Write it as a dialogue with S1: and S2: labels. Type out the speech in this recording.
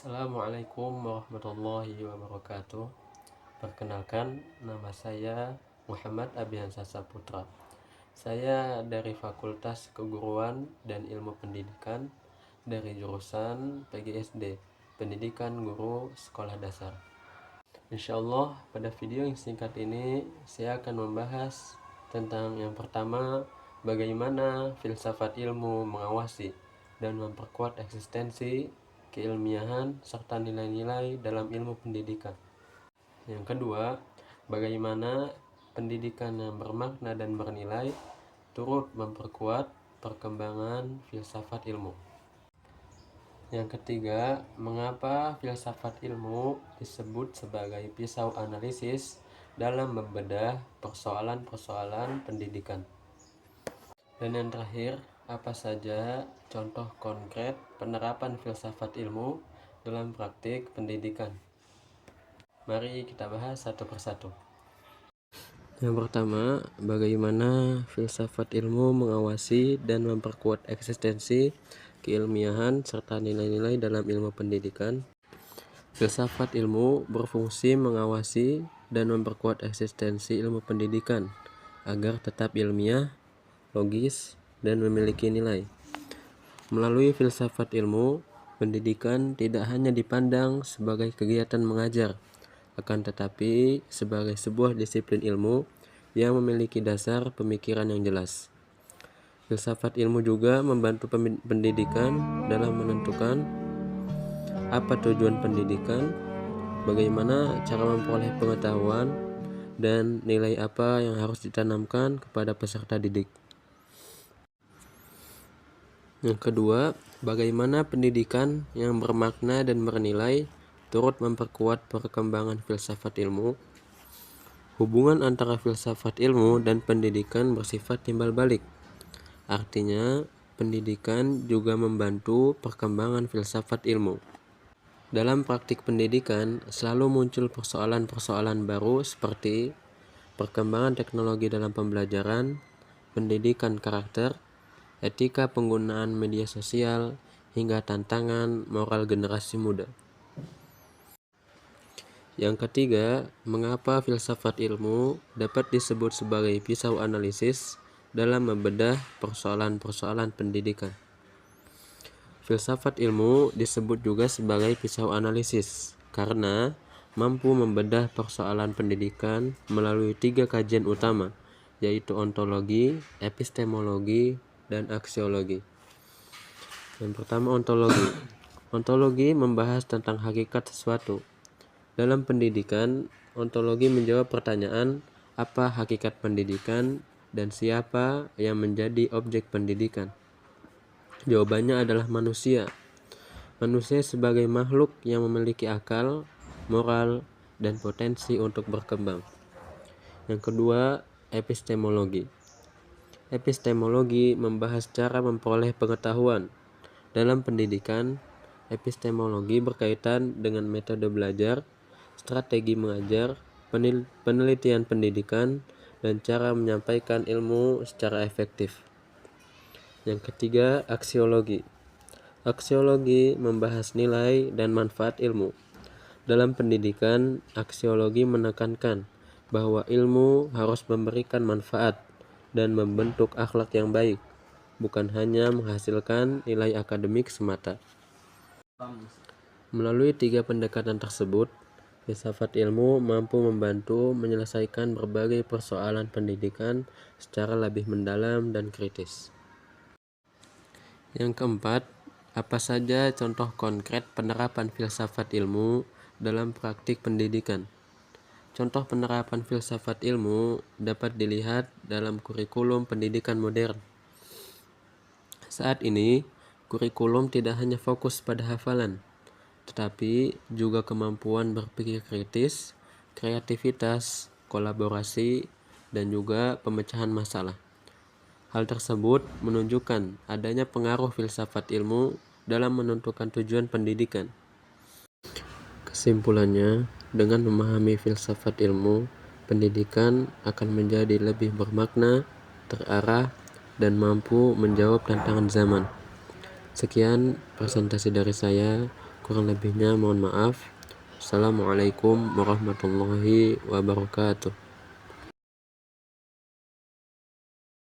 S1: Assalamualaikum warahmatullahi wabarakatuh. Perkenalkan, nama saya Muhammad Abiansa Saputra. Saya dari Fakultas Keguruan dan Ilmu Pendidikan dari jurusan PGSD, Pendidikan Guru Sekolah Dasar. Insyaallah pada video yang singkat ini saya akan membahas tentang yang pertama, bagaimana filsafat ilmu mengawasi dan memperkuat eksistensi, keilmiahan, serta nilai-nilai dalam ilmu pendidikan. Yang kedua, bagaimana pendidikan yang bermakna dan bernilai turut memperkuat perkembangan filsafat ilmu. Yang ketiga, mengapa filsafat ilmu disebut sebagai pisau analisis dalam membedah persoalan-persoalan pendidikan. Dan yang terakhir, apa saja contoh konkret penerapan filsafat ilmu dalam praktik pendidikan? Mari kita bahas satu persatu. Yang pertama, bagaimana filsafat ilmu mengawasi dan memperkuat eksistensi, keilmiahan, serta nilai-nilai dalam ilmu pendidikan. Filsafat ilmu berfungsi mengawasi dan memperkuat eksistensi ilmu pendidikan agar tetap ilmiah, logis, dan memiliki nilai. Melalui filsafat ilmu, pendidikan tidak hanya dipandang sebagai kegiatan mengajar, akan tetapi sebagai sebuah disiplin ilmu yang memiliki dasar pemikiran yang jelas. Filsafat ilmu juga membantu pendidikan dalam menentukan apa tujuan pendidikan, bagaimana cara memperoleh pengetahuan, dan nilai apa yang harus ditanamkan kepada peserta didik. Yang kedua, bagaimana pendidikan yang bermakna dan bernilai turut memperkuat perkembangan filsafat ilmu. Hubungan antara filsafat ilmu dan pendidikan bersifat timbal balik. Artinya, pendidikan juga membantu perkembangan filsafat ilmu. Dalam praktik pendidikan, selalu muncul persoalan-persoalan baru seperti perkembangan teknologi dalam pembelajaran, pendidikan karakter, etika penggunaan media sosial, hingga tantangan moral generasi muda. Yang ketiga, mengapa filsafat ilmu dapat disebut sebagai pisau analisis dalam membedah persoalan-persoalan pendidikan. Filsafat ilmu disebut juga sebagai pisau analisis karena mampu membedah persoalan pendidikan melalui 3 kajian utama, yaitu ontologi, epistemologi, dan aksiologi. Yang pertama, ontologi. Ontologi membahas tentang hakikat sesuatu. Dalam pendidikan, ontologi menjawab pertanyaan apa hakikat pendidikan dan siapa yang menjadi objek pendidikan. Jawabannya adalah manusia. Manusia sebagai makhluk yang memiliki akal, moral, dan potensi untuk berkembang. Yang kedua, epistemologi. Epistemologi membahas cara memperoleh pengetahuan. Dalam pendidikan, epistemologi berkaitan dengan metode belajar, strategi mengajar, penelitian pendidikan, dan cara menyampaikan ilmu secara efektif. Yang ketiga, aksiologi. Aksiologi membahas nilai dan manfaat ilmu. Dalam pendidikan, aksiologi menekankan bahwa ilmu harus memberikan manfaat dan membentuk akhlak yang baik, bukan hanya menghasilkan nilai akademik semata. Melalui 3 pendekatan tersebut, filsafat ilmu mampu membantu menyelesaikan berbagai persoalan pendidikan secara lebih mendalam dan kritis. Yang keempat, apa saja contoh konkret penerapan filsafat ilmu dalam praktik pendidikan? Contoh penerapan filsafat ilmu dapat dilihat dalam kurikulum pendidikan modern. Saat ini, kurikulum tidak hanya fokus pada hafalan, tetapi juga kemampuan berpikir kritis, kreativitas, kolaborasi, dan juga pemecahan masalah. Hal tersebut menunjukkan adanya pengaruh filsafat ilmu dalam menentukan tujuan pendidikan. Kesimpulannya, dengan memahami filsafat ilmu, pendidikan akan menjadi lebih bermakna, terarah, dan mampu menjawab tantangan zaman. Sekian presentasi dari saya. Kurang lebihnya mohon maaf. Assalamualaikum warahmatullahi wabarakatuh.